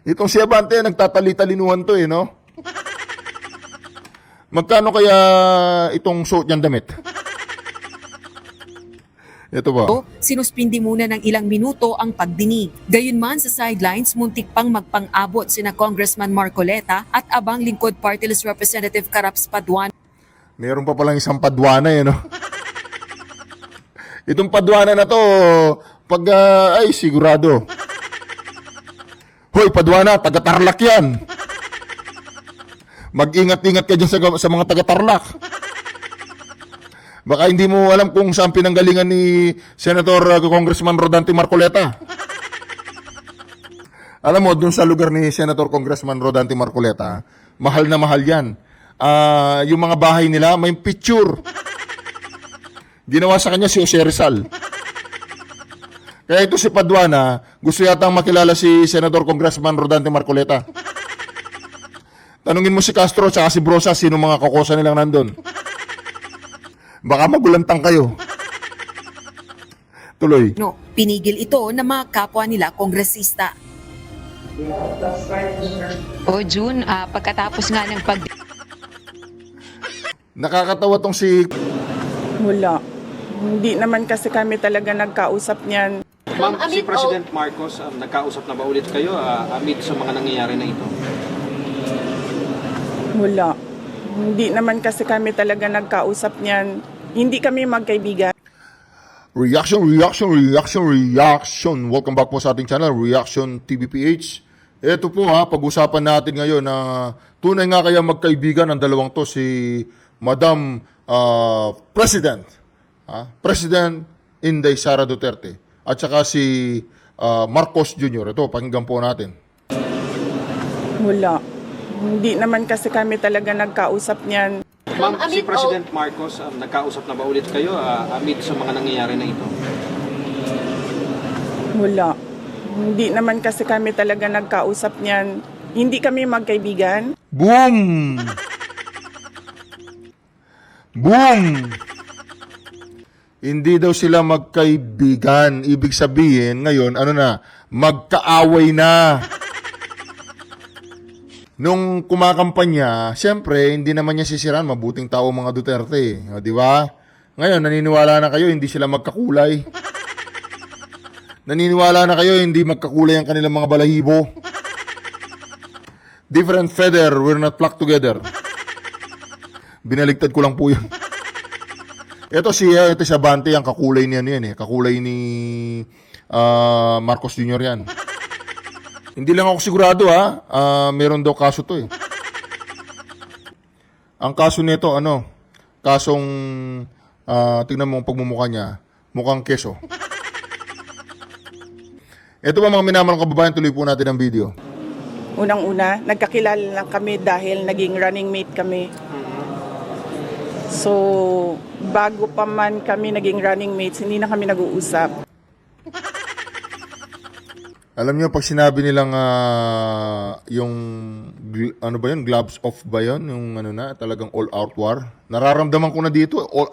Itong si Abante, nagtatali-talinuhan to eh, no? Magkano kaya itong suot niyang damit? Ito ba? Sinuspindi muna ng ilang minuto ang pagdinig. Gayunman sa sidelines, muntik pang magpang-abot sina Congressman Marcoleta at abang lingkod party list Representative Caraps Paduan. Meron pa palang isang Paduana eh, no? Itong Paduana na to, pag, ay, sigurado. Hoy, Paduana, taga-Tarlac yan. Mag-ingat-ingat ka dyan sa mga taga-Tarlac. Baka hindi mo alam kung saan pinanggalingan ni Senator Congressman Rodante Marcoleta. Alam mo, dun sa lugar ni Senator Congressman Rodante Marcoleta, mahal na mahal yan. Yung mga bahay nila, may picture. Ginawa sa kanya si Jose Rizal. Kaya ito si Paduana, gusto yatang makilala si Senator Congressman Rodante Marcoleta. Tanungin mo si Castro at si Brosa, sino mga kokosa nilang nandun. Baka magulantang kayo. Tuloy. No, pinigil ito na mga kapwa nila kongresista. O June, pagkatapos nga ng Nakakatawa tong si... Wala. Hindi naman kasi kami talaga nagkausap niyan. Ma'am, si President Marcos, nagkausap na ba ulit kayo amid sa mga nangyayari na ito? Wala. Hindi naman kasi kami talaga nagkausap niyan. Hindi kami magkaibigan. Reaction. Welcome back po sa ating channel, Reaction TVPH. Ito po pag-usapan natin ngayon na tunay nga kaya magkaibigan ang dalawang to, si Madam President Inday Sara Duterte at saka si Marcos Jr. Ito, pakinggan po natin. Wala. Hindi naman kasi kami talaga nagkausap niyan. Ma'am, si President Marcos, nagkausap na ba ulit kayo amid sa mga nangyayari na ito? Wala. Hindi naman kasi kami talaga nagkausap niyan. Hindi kami magkaibigan. Boom! Boom! Hindi daw sila magkaibigan. Ibig sabihin, ngayon, magkaaway na. Nung kumakampanya, siyempre, hindi naman niya sisiraan. Mabuting tao mga Duterte. O, di ba? Ngayon, naniniwala na kayo, hindi sila magkakulay. Naniniwala na kayo, hindi magkakulay ang kanilang mga balahibo. Different feather, we're not flock together. Binaligtad ko lang po yun. Ito si Abante, ang kakulay niya yan eh. Kakulay ni Marcos Jr. yan. Hindi lang ako sigurado meron daw kaso to eh. Ang kaso nito, kasong, tingnan mo ang pagmumukha niya, mukhang keso. Ito ba mga minamahal kababayan, tuloy po natin ang video. Unang-una, nagkakilala lang kami dahil naging running mate kami. So, bago pa man kami naging running mates, hindi na kami nag-uusap. Alam niyo, pag sinabi nilang yung, gloves off ba yun? Yung talagang all out war. Nararamdaman ko na dito, all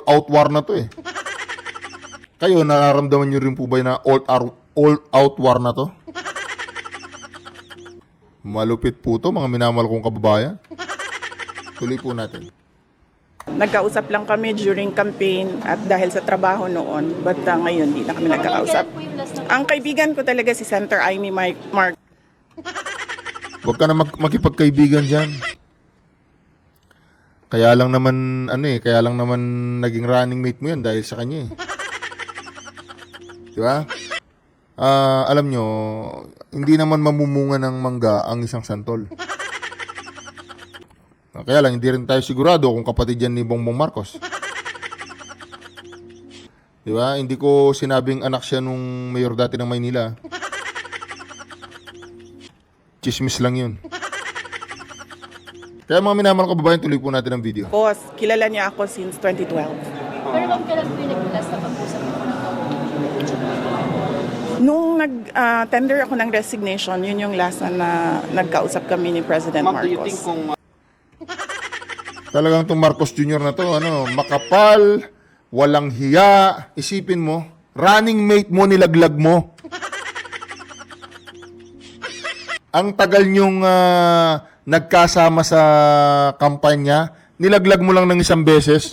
out war na to eh. Kayo, nararamdaman niyo rin po ba na all out war na to? Malupit po to, mga minamahal kong kababayan. Tuloy po natin. Nagkausap lang kami during campaign at dahil sa trabaho noon. But ngayon, hindi na kami nagkakausap. Ang kaibigan ko talaga si Senator Amy Mark. Huwag ka na makipagkaibigan dyan. Kaya lang naman, naging running mate mo yan dahil sa kanya eh. Di ba? Alam nyo, hindi naman mamumunga ng mangga ang isang santol. Kaya lang, hindi rin tayo sigurado kung kapatid yan ni Bongbong Marcos. Di ba? Hindi ko sinabing anak siya nung mayor dati ng Maynila. Chismis lang yun. Kaya mga minamahal kababayan, tuloy po natin ang video. Boss, kilala niya ako since 2012. Pero ma'am, kailan po yung nag-last na pag-usap mo? Nung nag-tender ako ng resignation, yun yung last na nagkausap kami ni President Ma'am, do you think Marcos. kung Talagang itong Marcos Jr. na to, makapal, walang hiya. Isipin mo, running mate mo, nilaglag mo. ang tagal nyong nagkasama sa kampanya, nilaglag mo lang ng isang beses.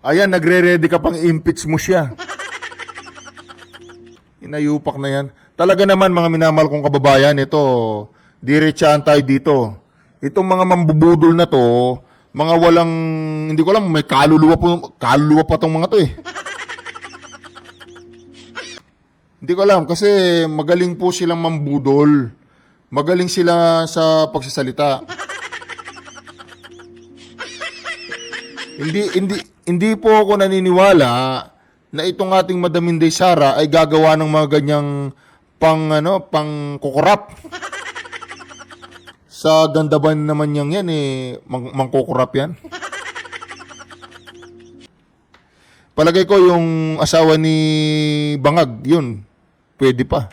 Ayan, nagre-ready ka pang impeach mo siya. Inayupak na yan. Talaga naman mga minamahal kong kababayan, ito, diretsahan tayo dito. Itong mga mambubudol na to, mga walang, hindi ko alam, may kaluluwa pa tong mga to eh. Hindi ko alam kasi magaling po silang mambudol. Magaling sila sa pagsasalita. Hindi po ako naniniwala na itong ating Madam Inday Sara ay gagawa ng mga ganyang pang kukurap. Sa ganda ba naman yan eh, mangkukurap yan? Palagay ko yung asawa ni Bangag, yun, pwede pa.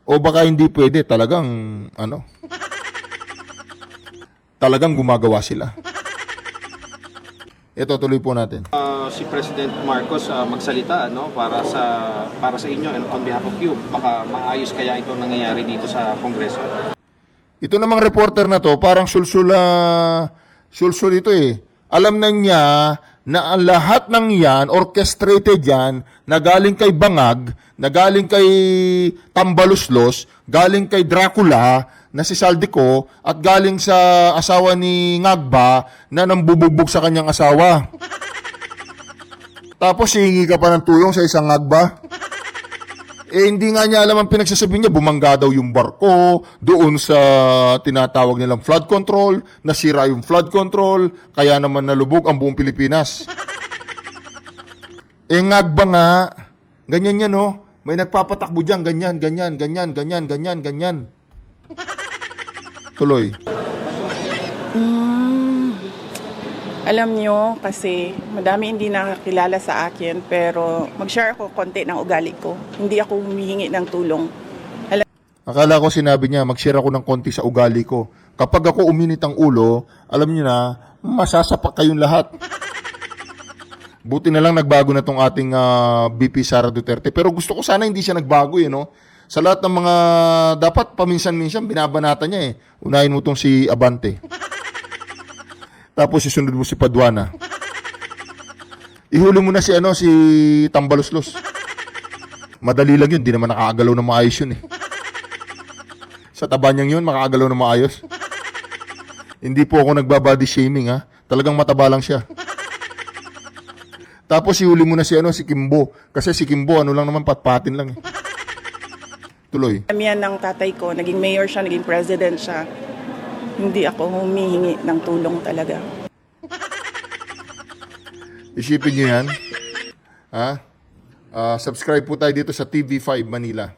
O baka hindi pwede, talagang, talagang gumagawa sila. Ito, tuloy po natin. Si President Marcos magsalita para sa inyo and on behalf of you. Baka maayos kaya ito nangyayari dito sa Kongreso. Ito namang reporter na to, parang sulsul ito eh. Alam na niya na ang lahat ng yan, orchestrated yan, na galing kay Bangag, na galing kay Tambaluslos, galing kay Dracula, na si Saldico, at galing sa asawa ni Ngagba, na nambubugbog sa kanyang asawa. Tapos hihingi ka pa ng tulong sa isang Ngagba. Eh, hindi nga niya alam ang pinagsasabi niya. Bumangga daw yung barko doon sa tinatawag nilang flood control. Nasira yung flood control. Kaya naman nalubog ang buong Pilipinas. Eh, Ngagba nga. Ganyan yan, no? May nagpapatakbo dyan. Ganyan. Tuloy. Alam nyo, kasi madami hindi nakakilala sa akin, pero mag-share ako konti ng ugali ko. Hindi ako humihingi ng tulong. Akala ko sinabi niya, mag-share ako ng konti sa ugali ko. Kapag ako uminit ang ulo, alam niyo na, masasapak kayong lahat. Buti na lang nagbago na tong ating VP Sara Duterte. Pero gusto ko sana hindi siya nagbago eh, no? Sa lahat ng mga, dapat paminsan-minsan, binabanatan niya eh. Unahin mo tong si Abante. Tapos isunod mo si Paduana. Ihuli mo na si Tambaluslos. Madali lang yun, di naman nakakagalaw na maayos yun eh. Sa taba niyang yun, makakagalaw na maayos. Hindi po ako nagbabody shaming ha. Talagang mataba lang siya. Tapos ihuli mo na si Kimbo. Kasi si Kimbo, lang naman, patpatin lang eh. Tuloy. Yan ng tatay ko, naging mayor siya, naging president siya. Hindi ako humihingi ng tulong talaga. Isipin niyo yan. Subscribe po tayo dito sa TV5 Manila.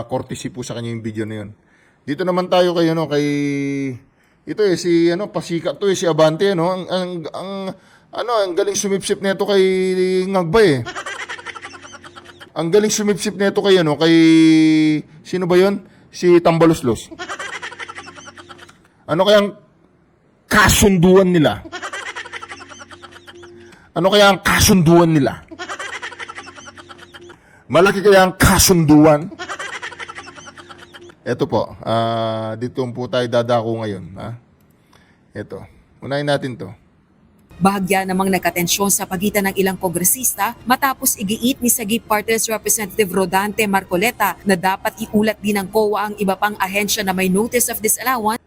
Courtesy po sa kanya yung video na yun. Dito naman tayo kay ito eh si pasikat to eh si Abante ang galing sumipsip nito kay Ngagba eh. Ang galing sumipsip nito kay kay sino ba 'yon? Si Tambaluslos. Ano kayang kasunduan nila? Ano kaya ang kasunduan nila? Malaki kaya ang kasunduan? Ito po, dito po tayo dadako ngayon. Ito, unahin natin to. Bahagya namang nagkatensyon sa pagitan ng ilang kongresista matapos igiit ni Sagip Party List Representative Rodante Marcoleta na dapat iulat din ng COA ang iba pang ahensya na may notice of disallowance.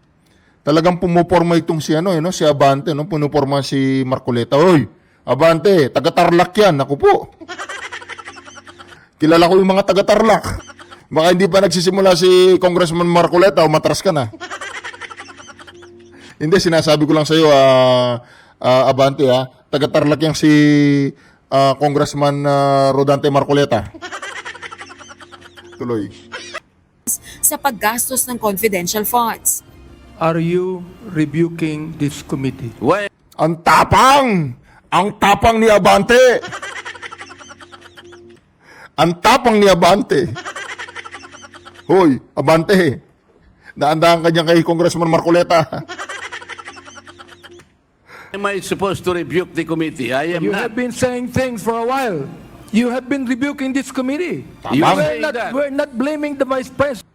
Talagang pumuporma itong si si Abante, pumuporma si Marcoleta. Oy, Abante, taga-Tarlac yan. Ako po. Kilala ko yung mga taga-Tarlac. Baka hindi pa nagsisimula si Congressman Marcoleta o matras ka na. Hindi, sinasabi ko lang sa'yo, Abante, taga-Tarlac yang si Congressman Rodante Marcoleta. Tuloy. Sa paggastos ng confidential funds. Are you rebuking this committee? Ang tapang! Ang tapang ni Abante! Ang tapang ni Abante! Hoy, Abante! Daan-daan ka dyan kay Congressman Marcoleta. Am I supposed to rebuke the committee? I am You not. have been saying things for a while. You have been rebuking this committee. Tama. We're not blaming the Vice President.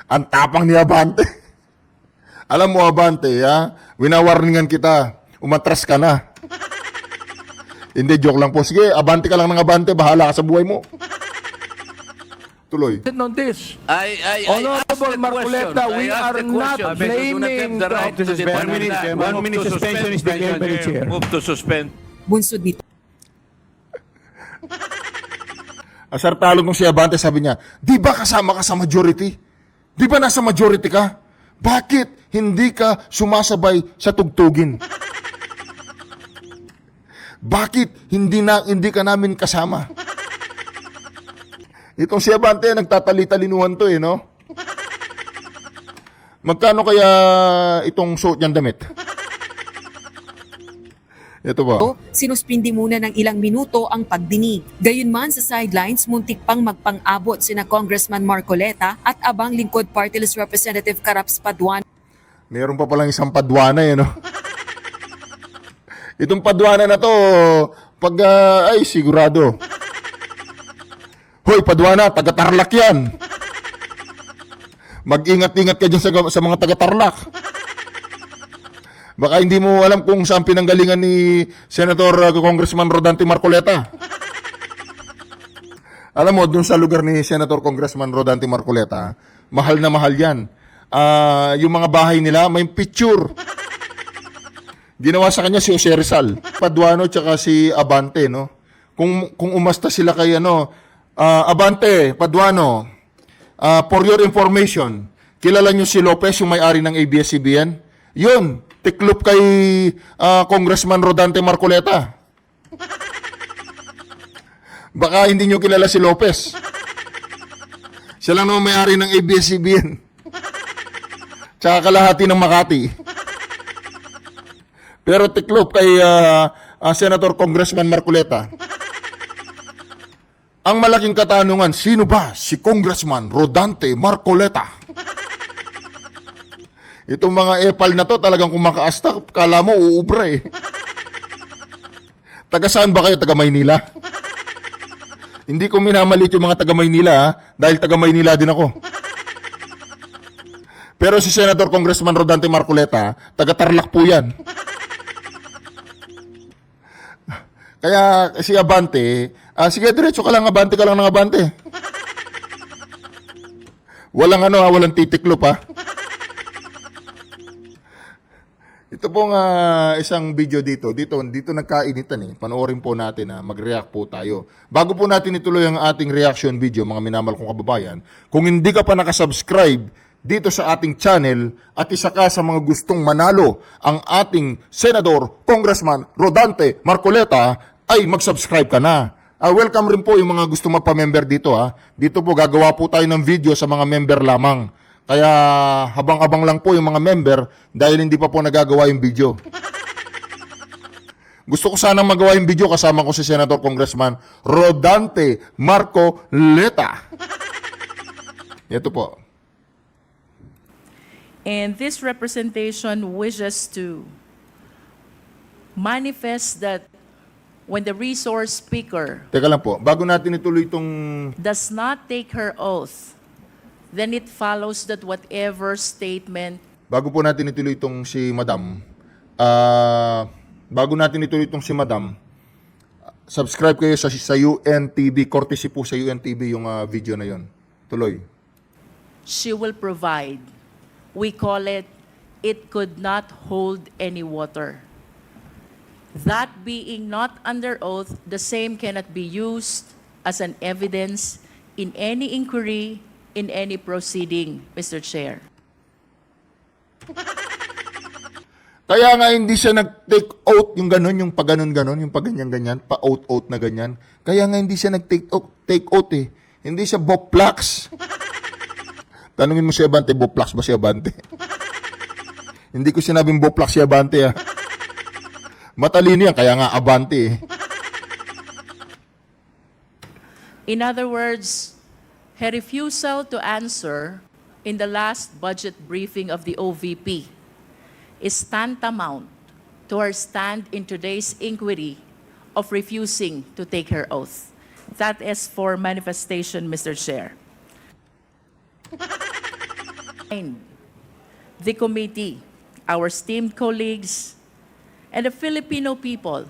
Ang tapang ni Abante. Alam mo, Abante, ha? Winawarningan kita. Umatras ka na. Hindi, joke lang po. Sige, Abante ka lang ng Abante. Bahala ka sa buhay mo. Tuloy. On this. asked Honorable the Marcoleta, question. we I asked are the not question. You do not have blaming the right to the... depend on that. One minute suspension is declared by the chair. Move to suspend. Bunsod nito. Asar talo nung si Abante, sabi niya, di ba kasama ka sa majority? Di ba nasa majority ka? Bakit hindi ka sumasabay sa tugtugin? Bakit hindi ka namin kasama? Itong si Abante, nagtatali-talinuhan to no? Magkano kaya itong suot niyang damit? Ito ba? Sinuspindi muna ng ilang minuto ang pagdinig. Gayunman sa sidelines, muntik pang magpang-abot sina Congressman Marcoleta at abang lingkod party list Representative Caraps Paduan. Meron pa palang isang Paduana no? Itong Paduana na to, pag, ay sigurado. Hoy, Paduana, taga-Tarlac yan. Mag-ingat-ingat ka dyan sa mga taga-Tarlac. Baka hindi mo alam kung saan pinanggalingan ni Senator Congressman Rodante Marcoleta. Alam mo, dun sa lugar ni Senator Congressman Rodante Marcoleta, mahal na mahal yan. Yung mga bahay nila, may picture. Ginawa sa kanya si Jose Rizal, Paduano, tsaka si Abante, no? Kung umasta sila kay Abante, Paduano, for your information, kilala nyo si Lopez, yung may-ari ng ABS-CBN? Yun, tiklop kay Congressman Rodante Marcoleta. Baka hindi nyo kilala si Lopez. Siya lang naman may-ari ng ABS-CBN. Tsaka kalahati ng Makati. Pero tiklop kay Senator Congressman Marcoleta. Ang malaking katanungan, sino ba si Congressman Rodante Marcoleta? Itong mga epal na to talagang kumakaasta, kala mo uubra Taga saan ba kayo? Taga Maynila? Hindi ko minamalit yung mga taga Maynila dahil taga Maynila din ako. Pero si Senator Congressman Rodante Marcoleta, taga Tarlac po yan. Kaya si Abante, sige diretso ka lang, Abante ka lang ng Abante. Walang walang titiklop Ito pong isang video dito nagkainitan Panoorin po natin mag-react po tayo. Bago po natin ituloy ang ating reaction video, mga minamahal kong kababayan, kung hindi ka pa nakasubscribe dito sa ating channel at isa ka sa mga gustong manalo ang ating Senador Congressman Rodante Marcoleta, ay mag-subscribe ka na. Welcome rin po yung mga gusto magpa-member dito Dito po gagawa po tayo ng video sa mga member lamang. Kaya habang-abang lang po yung mga member dahil hindi pa po nagagawa yung video. Gusto ko sanang magawa yung video kasama ko si Senator Congressman Rodante Marcoleta. Ito po. And this representation wishes to manifest that when the resource speaker Teka lang po, bago natin ituloy itong... does not take her oath, then it follows that whatever statement Bago po natin ituloy itong si Madam, subscribe kayo sa UNTV, courtesy po sa UNTV yung video na yon. Tuloy. she will provide. We call it could not hold any water. That being not under oath, the same cannot be used as an evidence in any inquiry, in any proceeding, Mr. Chair. Kaya nga hindi siya nag-take oath yung ganun, yung pag-ganon-ganon, yung pag-ganyan-ganyan, pa-oath-oath na ganyan. Kaya nga hindi siya nag-take oath Hindi siya boplax. Tanungin mo si Abante, boplax ba si Abante? Hindi ko sinabing boplax si Abante Matalino yan, kaya nga Abante In other words, her refusal to answer in the last budget briefing of the OVP is tantamount to her stand in today's inquiry of refusing to take her oath. That is for manifestation, Mr. Chair. And the committee, our esteemed colleagues, and the Filipino people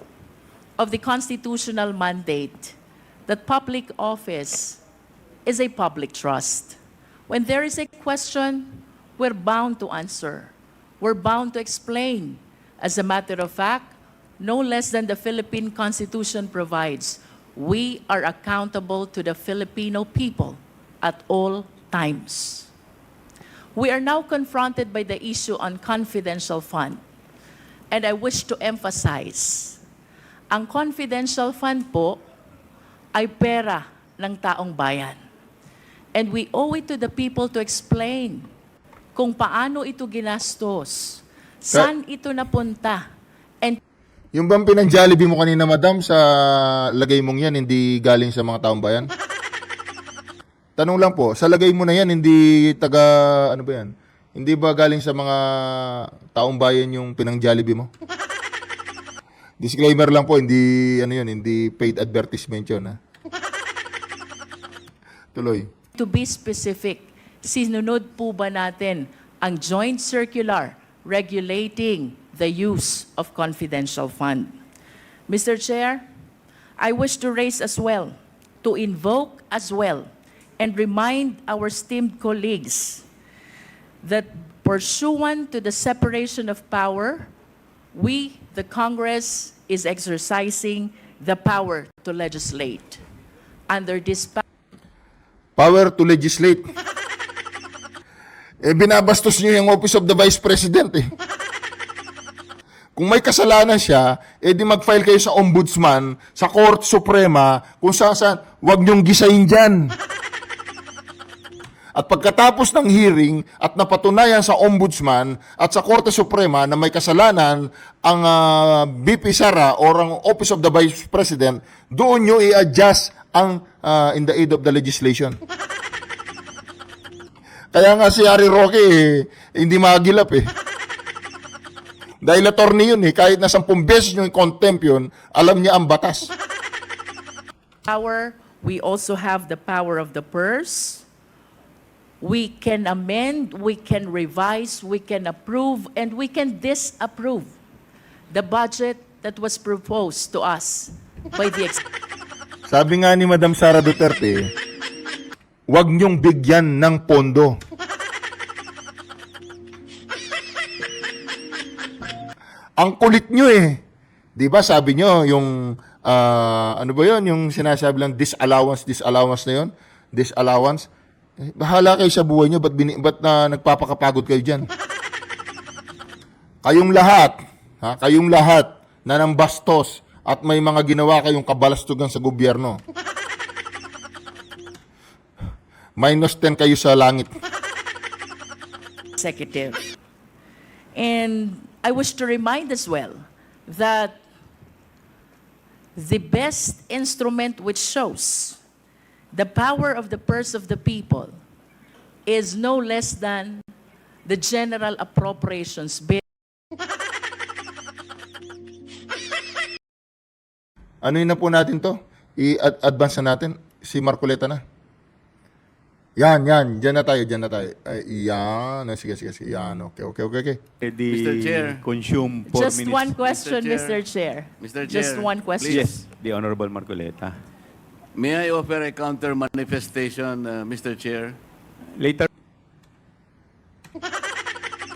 of the constitutional mandate that public office is a public trust. When there is a question, we're bound to answer. We're bound to explain. As a matter of fact, no less than the Philippine Constitution provides, we are accountable to the Filipino people at all times. We are now confronted by the issue on confidential fund. And I wish to emphasize, ang confidential fund po ay pera ng taong bayan. And we owe it to the people to explain kung paano ito ginastos, saan ito napunta, and Yung bang pinang-Jollibee mo kanina, madam, sa lagay mong yan, hindi galing sa mga taong bayan? Tanong lang po, sa lagay mo na yan, hindi taga, ano ba yan? Hindi ba galing sa mga taong bayan yung pinang-Jollibee mo? Disclaimer lang po, hindi, ano yun, hindi paid advertisement yun, ha? Tuloy. to be specific, sinunod po ba natin ang joint circular regulating the use of confidential fund? Mr. Chair, I wish to raise as well, to invoke as well, and remind our esteemed colleagues that pursuant to the separation of power, we, the Congress, is exercising the power to legislate. Under this Power to legislate. Binabastos niyo yung Office of the Vice President, eh. Kung may kasalanan siya, di mag-file kayo sa Ombudsman, sa Korte Suprema, kung saan, huwag niyong gisahin dyan. At pagkatapos ng hearing at napatunayan sa Ombudsman at sa Korte Suprema na may kasalanan ang BP Sara or ang Office of the Vice President, doon nyo i-adjust ang in the aid of the legislation. Kaya nga si Harry Roque hindi magilap eh. Dahil attorney yun eh, kahit na 10 beses yung contempt yun, alam niya ang batas. power, we also have the power of the purse. We can amend, we can revise, we can approve, and we can disapprove the budget that was proposed to us by the Sabi nga ni Madam Sara Duterte, huwag niyong bigyan ng pondo. Ang kulit niyo eh. 'Di ba sabi niyo yung ano ba 'yon, yung sinasabi lang disallowance na 'yon? Disallowance. Bahala kayo sa buhay niyo, ba't nagpapakapagod kayo diyan? Kayong lahat na nang bastos at may mga ginawa kayong kabalastugan sa gobyerno. -10 kayo sa langit. executive. And I wish to remind as well that the best instrument which shows the power of the purse of the people is no less than the General Appropriations Bill. Ano yun na po natin to? I-advance na natin. Si Marcoleta na. Yan. Diyan na tayo. Ay, yan. Sige. Yan. Okay. Mr. Chair, consume 4 Just minutes. one question, Mr. Chair. Mr. Chair, Just one question. Yes, the Honorable Marcoleta. may I offer a counter manifestation, Mr. Chair? Later.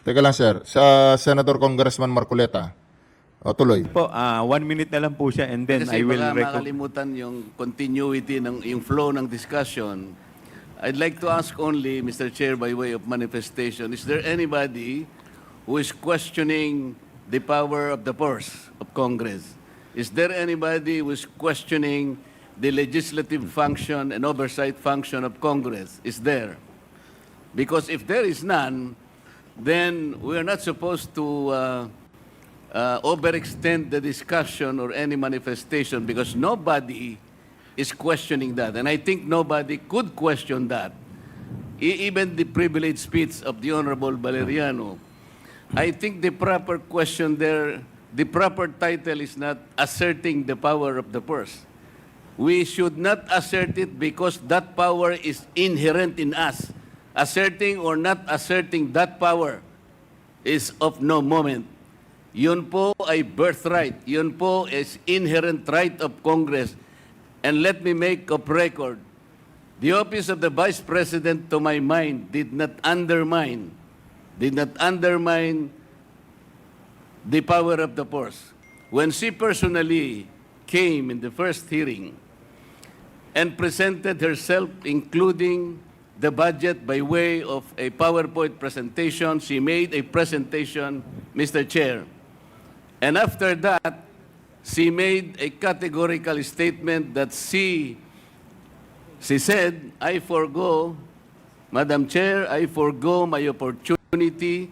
Teka lang, sir. Sa Senator Congressman Marcoleta. O, tuloy. Po, 1 minute na lang po siya and then Kasi I will baka makalimutan yung continuity, yung flow ng discussion. I'd like to ask only, Mr. Chair, by way of manifestation, is there anybody who is questioning the power of the purse of Congress? Is there anybody who is questioning the legislative function and oversight function of Congress? Is there? Because if there is none, then we are not supposed to overextend the discussion or any manifestation because nobody is questioning that. And I think nobody could question that. Even the privileged speech of the Honorable Valeriano. I think the proper question there, the proper title is not asserting the power of the purse. We should not assert it because that power is inherent in us. Asserting or not asserting that power is of no moment. Yun po ay birthright. Yun po is inherent right of Congress. And let me make of record, the office of the Vice President, to my mind, did not undermine the power of the purse. When she personally came in the first hearing and presented herself, including the budget by way of a PowerPoint presentation, she made a presentation, Mr. Chair. And after that, she made a categorical statement that she said, I forgo, Madam Chair, I forgo my opportunity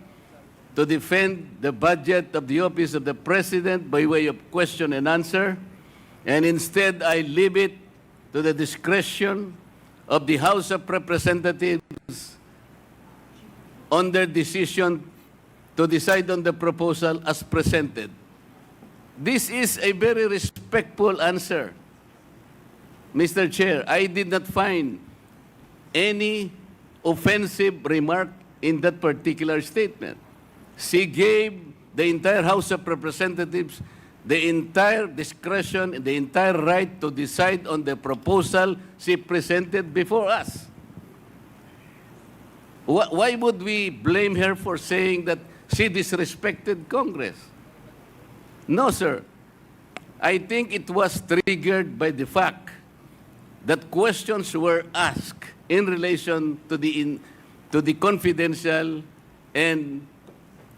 to defend the budget of the Office of the President by way of question and answer, and instead I leave it to the discretion of the House of Representatives on their decision to decide on the proposal as presented. This is a very respectful answer. Mr. Chair, I did not find any offensive remark in that particular statement. She gave the entire House of Representatives the entire discretion, the entire right to decide on the proposal she presented before us. Why would we blame her for saying that she disrespected Congress? No, sir. I think it was triggered by the fact that questions were asked in relation to the confidential and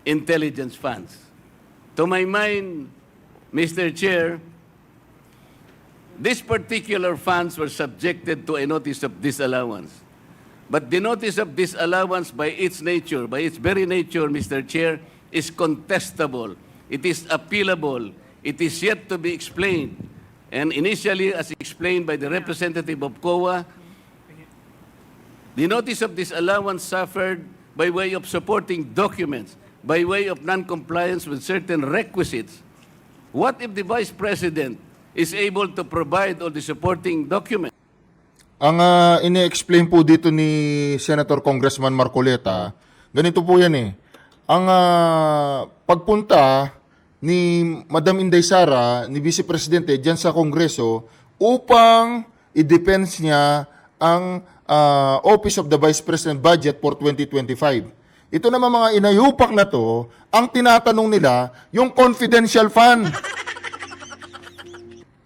intelligence funds. To my mind, Mr. Chair, these particular funds were subjected to a notice of disallowance. But the notice of disallowance by its nature, by its very nature, Mr. Chair, is contestable. It is appealable. It is yet to be explained. And initially, as explained by the representative of COA, the notice of disallowance suffered by way of supporting documents, by way of non-compliance with certain requisites. What if the Vice President is able to provide all the supporting documents? Ang ini-explain po dito ni Senator Congressman Marcoleta, ganito po yan eh. Ang pagpunta ni Madam Inday Sara, ni Vice Presidente, dyan sa Kongreso, upang i-defense niya ang Office of the Vice President budget for 2025. Ito naman mga inayupak na to, ang tinatanong nila, yung confidential fund.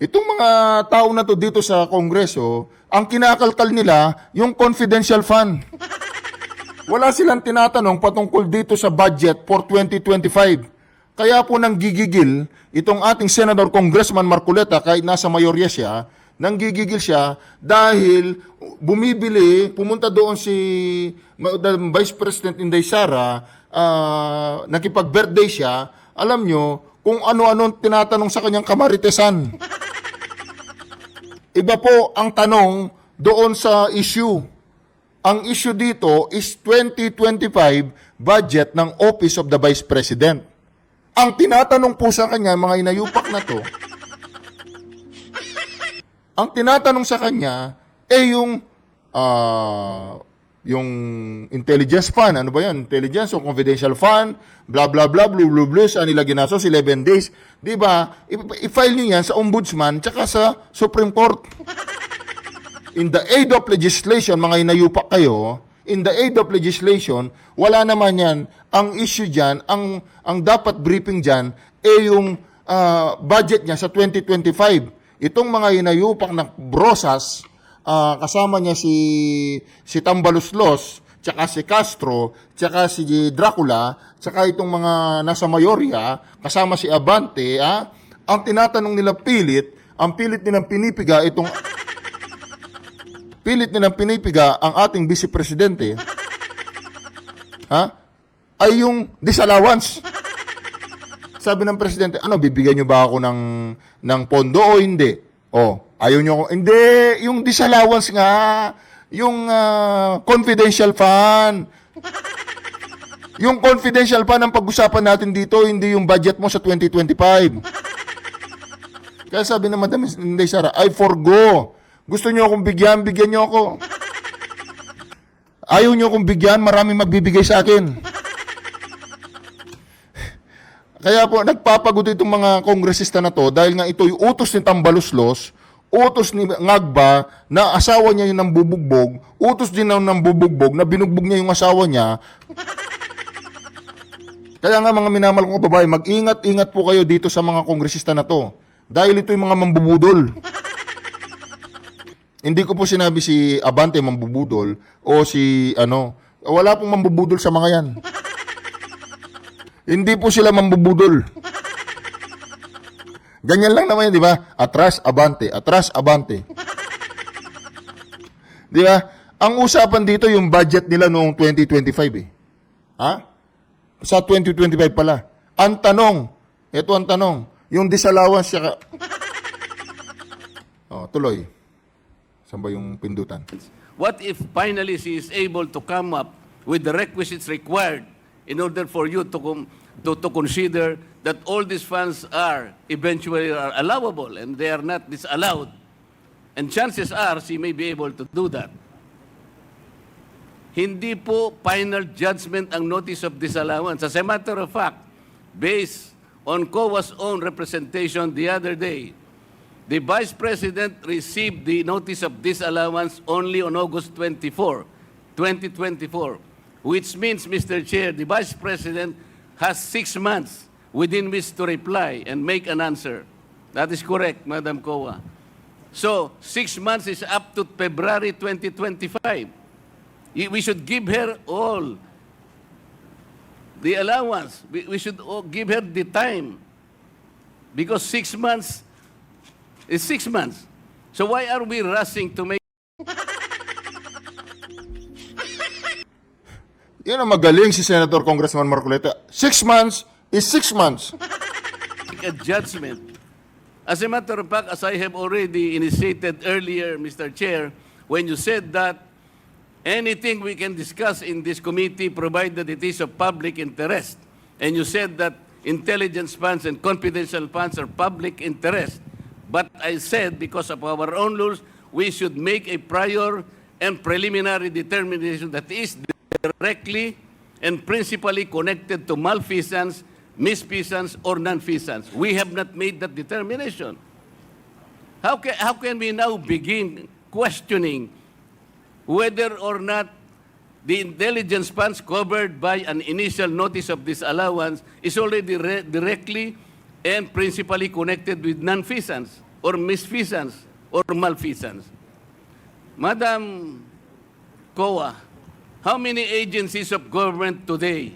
Itong mga tao na to dito sa Kongreso, ang kinakalkal nila, yung confidential fund. Wala silang tinatanong patungkol dito sa budget for 2025. Kaya po nang gigigil, itong ating Senator Congressman Marcoleta, kahit nasa mayorya siya, nang gigigil siya dahil pumunta doon si Vice President Inday Sara, nakipag-birthday siya, alam nyo, kung ano-ano tinatanong sa kanyang kamaritesan. Iba po ang tanong doon sa issue. Ang issue dito is 2025 budget ng Office of the Vice President. Ang tinatanong po sa kanya, mga inayupak na to, ang tinatanong sa kanya, yung intelligence fund, ano ba yan? Intelligence o confidential fund, blah, blah, blah, blue, blue, blue, saan nila ginasos, 11 days. Di ba? I-file niyo yan sa ombudsman, tsaka sa Supreme Court. In the aid of legislation, mga inayupak kayo, in the aid of legislation, wala naman yan. Ang issue dyan, ang dapat briefing dyan, yung budget niya sa 2025. Itong mga inayupak na brosas, kasama niya si Tambaluslos, tsaka si Castro, tsaka si Dracula, tsaka itong mga nasa mayorya, kasama si Abante, ang tinatanong nila ang pilit nilang pinipiga ang ating Vice Presidente, ay yung disallowance. Sabi ng Presidente, bibigyan nyo ba ako ng pondo o hindi? Ayaw nyo ako. Hindi, yung disallowance nga, yung confidential fund. Yung confidential pa ng pag-usapan natin dito, hindi yung budget mo sa 2025. Kaya sabi ng Madam Inday Sara, I forgo. Gusto nyo akong bigyan, bigyan nyo ako. Ayaw nyo akong bigyan, maraming magbibigay sa akin. Kaya po, nagpapagod itong mga kongresista na to dahil nga ito yung utos ni Tambaluslos, utos ni Ngagba na asawa niya yung nambubugbog, utos din ng nambubugbog na binugbog niya yung asawa niya. Kaya nga mga minamahal kong babae, mag-ingat-ingat po kayo dito sa mga kongresista na to. Dahil ito yung mga mambubudol. Hindi ko po sinabi si Abante mambubudol o si wala pong mambubudol sa mga yan. Hindi po sila mambubudol. Ganyan lang naman yun, di ba? Atras, Abante. Atras, Abante. Di ba? Ang usapan dito yung budget nila noong 2025 eh. Ha? Sa 2025 pala. Ang tanong, ito ang tanong, yung disallowance siya tuloy. Saan ba yung pindutan? What if finally she is able to come up with the requisites required in order for you to consider that all these funds are eventually allowable and they are not disallowed? And chances are she may be able to do that. Hindi po final judgment ang notice of disallowance. As a matter of fact, based on COA's own representation the other day, the Vice President received the notice of disallowance only on August 24, 2024, which means, Mr. Chair, the Vice President has 6 months within which to reply and make an answer. That is correct, Madam COA. So, 6 months is up to February 2025. We should give her all the allowance. We should give her the time. Because 6 months is 6 months. So why are we rushing to make Yan ang magaling si Senator Congressman Marcoleta. 6 months is 6 months. a judgment? As a matter of fact, as I have already initiated earlier, Mr. Chair, when you said that anything we can discuss in this committee provided it is of public interest, and you said that intelligence funds and confidential funds are public interest, but I said because of our own rules, we should make a prior and preliminary determination that is directly and principally connected to malfeasance, misfeasance, or non-feasance. We have not made that determination. How can we now begin questioning whether or not the intelligence funds covered by an initial notice of disallowance is already directly and principally connected with non-feasance or misfeasance or malfeasance? Madam COA, how many agencies of government today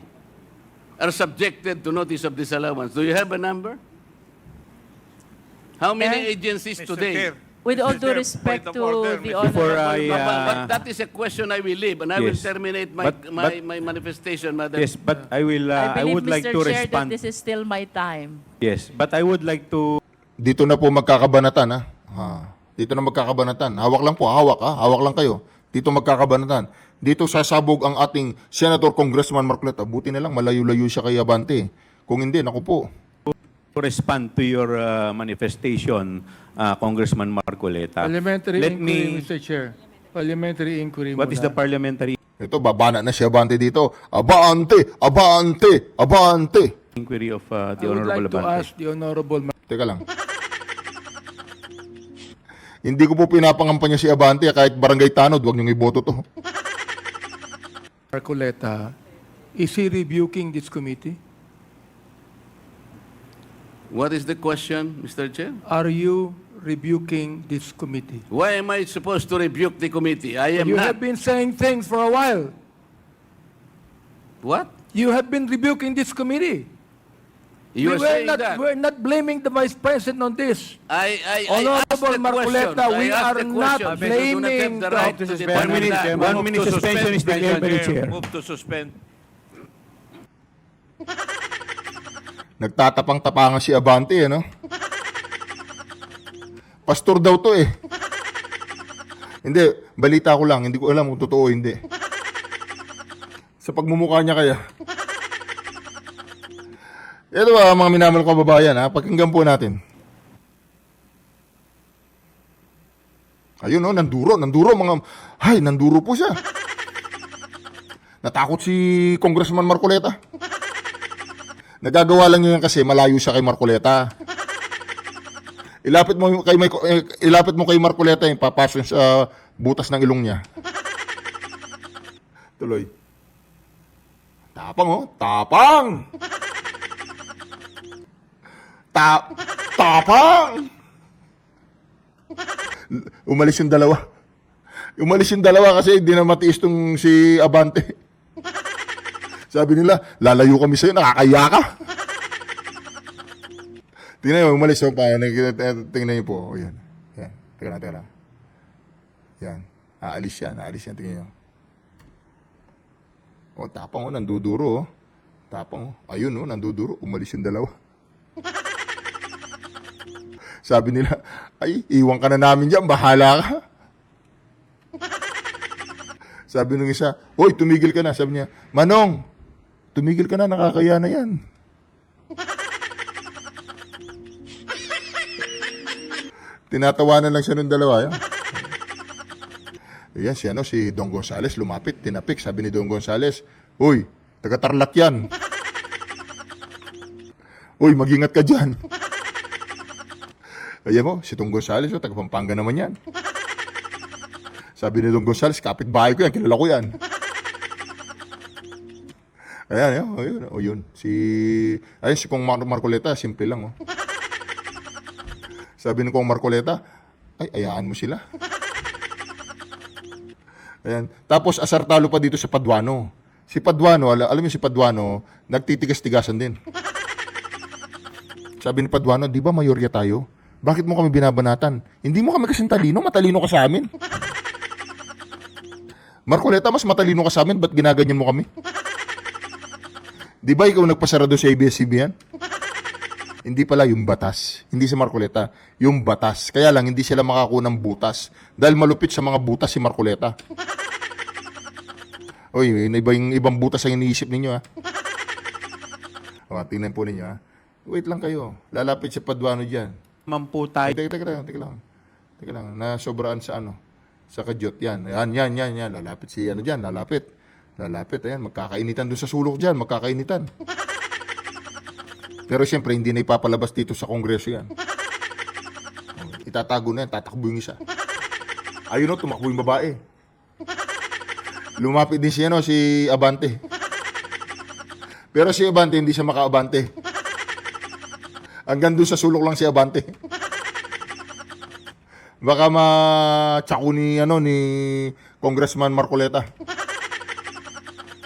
are subjected to notice of disallowance? Do you have a number? How many agencies today? With all due respect to the Before honorable But that is a question I will leave, and I will Yes. terminate But- my manifestation, Madam. Yes, but I will. I I believe, would like Mr. to Chair, that respond. this is still my time. Yes, but I would like to. Dito na po magkakabanatan, ha? Dito na magkakabanatan. Hawak lang po, hawak, ha? Hawak lang kayo. Dito magkakabanatan. Dito sasabog ang ating Senator Congressman Marcoleta. Buti na lang, malayo-layo siya kay Abante. Kung hindi, naku po. Respond to your manifestation, Congressman Marcoleta. Parliamentary Let inquiry, me. Mr. Chair. Parliamentary inquiry What is the muna. parliamentary Ito, babana na si Abante dito. Abante! Abante! Abante! inquiry of the I would Honorable like to Abante? ask the Honorable Teka lang. Hindi ko po pinapangampanya si Abante, kahit barangay tanod, huwag niyong iboto to. Marcoleta, is he rebuking this committee? What is the question, Mr. Chair? Are you rebuking this committee? Why am I supposed to rebuke the committee? I am You not. have been saying things for a while. What? You have been rebuking this committee. You are saying that. We're not blaming the Vice President on this. I asked Honorable the Marcoleta, question. we I asked are the not question. So do not have blaming the right to the- demand that. 1 minute suspension is declared by the chair. Move to suspend. Nagtatapang-tapangan si Abante, ano? Pastor daw to eh. Hindi, balita ko lang. Hindi ko alam kung totoo o hindi. Sa pagmumukha niya kaya. Ito ba, mga minamahal ko kababayan, ha? Pakinggan po natin. Ayun, nanduro, nanduro po siya. Natakot si Congressman Marcoleta. Nagagawa lang niya yan kasi malayo siya kay Marcoleta. Ilapit mo kay Marcoleta yung papasok sa butas ng ilong niya. Tuloy. Tapang, tapang! Tapang! Umalis yung dalawa kasi hindi na matiis tong si Abante. Sabi nila, lalayo kami sa'yo, nakakaya ka. Tingnan nyo, umalis yung pa. Tingnan nyo po. O, yan. Yan. Teka lang. Yan. Aalis yan. Tingnan nyo. O, tapang nanduduro. Tapang ayun nanduduro. Umalis yung dalawa. Sabi nila, ay, iwan ka na namin dyan, bahala ka. Sabi nung isa, hoy, tumigil ka na. Sabi niya, Manong, tumigil ka na, nakakaya na yan. Tinatawanan lang siya ng dalawa. Yan, si Don Gonzales lumapit, tinapik. Sabi ni Don Gonzales, hoy, taga-Tarlac yan. Hoy, mag-ingat ka dyan. Ayan mo, si Don Gonzales, taga-Pampanga naman yan. Sabi ni Don Gonzales, kapit-bahay ko yan, kilala ko yan. Ayan, yun. Si Kong Marcoleta, simple lang, Sabi ni Kong Marcoleta, ay, ayaan mo sila. Ayan. Tapos, asar talo pa dito sa Paduano. Si Paduano, alam mo si Paduano, nagtitigas-tigasan din. Sabi ni Paduano, di ba mayorya tayo? Bakit mo kami binabanatan? Hindi mo kami kasing talino, matalino ka sa amin. Marcoleta, mas matalino ka sa amin, ba't ginaganyan mo kami? Di ba ikaw nagpasarado sa ABS-CBN? Hindi pala yung batas. Hindi si Marcoleta, yung batas. Kaya lang, hindi sila makakuha ng butas. Dahil malupit sa mga butas si Marcoleta. Uy, ibang butas ang iniisip ninyo, ha? O, tingnan po ninyo, ha? Wait lang kayo. Lalapit si Paduano dyan. Mampu tayo. Teka lang. Nasobraan sa sa kadyot. Yan. Lalapit si dyan. Lalapit. Ayan. Magkakainitan doon sa sulok dyan. Pero siyempre, hindi na ipapalabas dito sa Kongreso yan. Itatago na yan. Tatakbo yung isa. Ayun tumakbo yung babae. Lumapit din si Abante. Pero si Abante, hindi siya maka-abante. Hanggang doon sa sulok lang si Abante. Baka ma-tsako ni Congressman Marcoleta.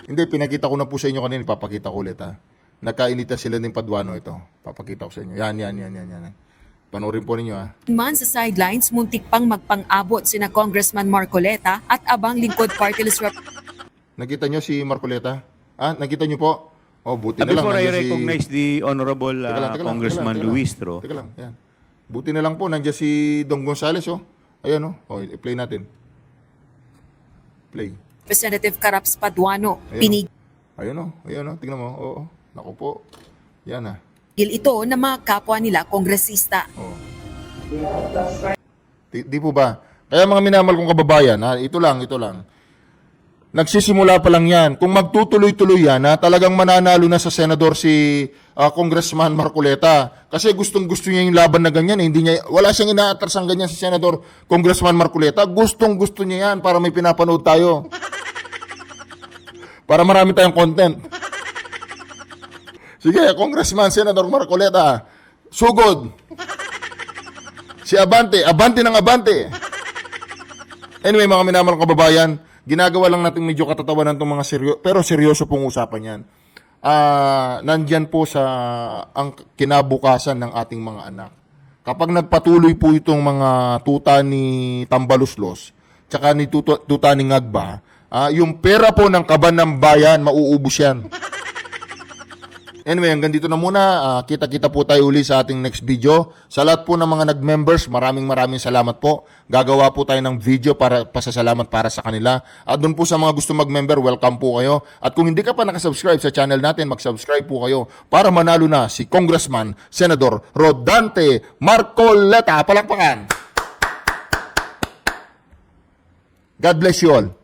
Hindi, pinakita ko na po sa inyo kanina. Ipapakita ko ulit, ha. Nagkainitan sila ng Paduano ito. Papakita ko sa inyo. Yan. Panoorin po ninyo, ha. Man sa sidelines, muntik pang magpang-abot sina Congressman Marcoleta at abang lingkod party list Nakita nyo si Marcoleta? Nakita nyo po? Oh, buti na lang. Before I nandiyan recognize the Honorable Congressman Luis Tro. Teka lang, yan. Buti na lang po, nandiyan si Don Gonzales, Ayan, i-play natin. Play. Representative Caraps Paduano, Ayun, tingnan mo. Oo, naku po. Yan, ha. pinigil ito ng mga kapwa nila kongresista. Oh. Di po ba? Kaya mga minamahal kong kababayan, ito lang. Nagsisimula pa lang yan. Kung magtutuloy-tuloy yan, talagang mananalo na sa senador si Congressman Marcoleta. Kasi gustong-gusto niya yung laban na ganyan. Wala siyang inaatrasang ganyan si senador Congressman Marcoleta. Gustong-gusto niya yan para may pinapanood tayo. Para marami tayong content. Sige, Congressman, Senador Marcoleta, sugod. Si Abante ng Abante. Anyway, mga minamahal kong kababayan, ginagawa lang natin medyo katatawanan itong mga pero seryoso pong usapan yan. Nandyan po sa ang kinabukasan ng ating mga anak. Kapag nagpatuloy po itong mga tuta ni Tambaluslos, tsaka ni tuta ni Ngagba, yung pera po ng kaban ng bayan, mauubos yan. Anyway, hanggang dito na muna. Kita-kita po tayo uli sa ating next video. Sa lahat po ng mga nag-members, maraming salamat po. Gagawa po tayo ng video para pasasalamat para sa kanila. At doon po sa mga gusto mag-member, welcome po kayo. At kung hindi ka pa nakasubscribe sa channel natin, mag-subscribe po kayo para manalo na si Congressman Senador Rodante Marcoleta. Palakpakan! God bless you all.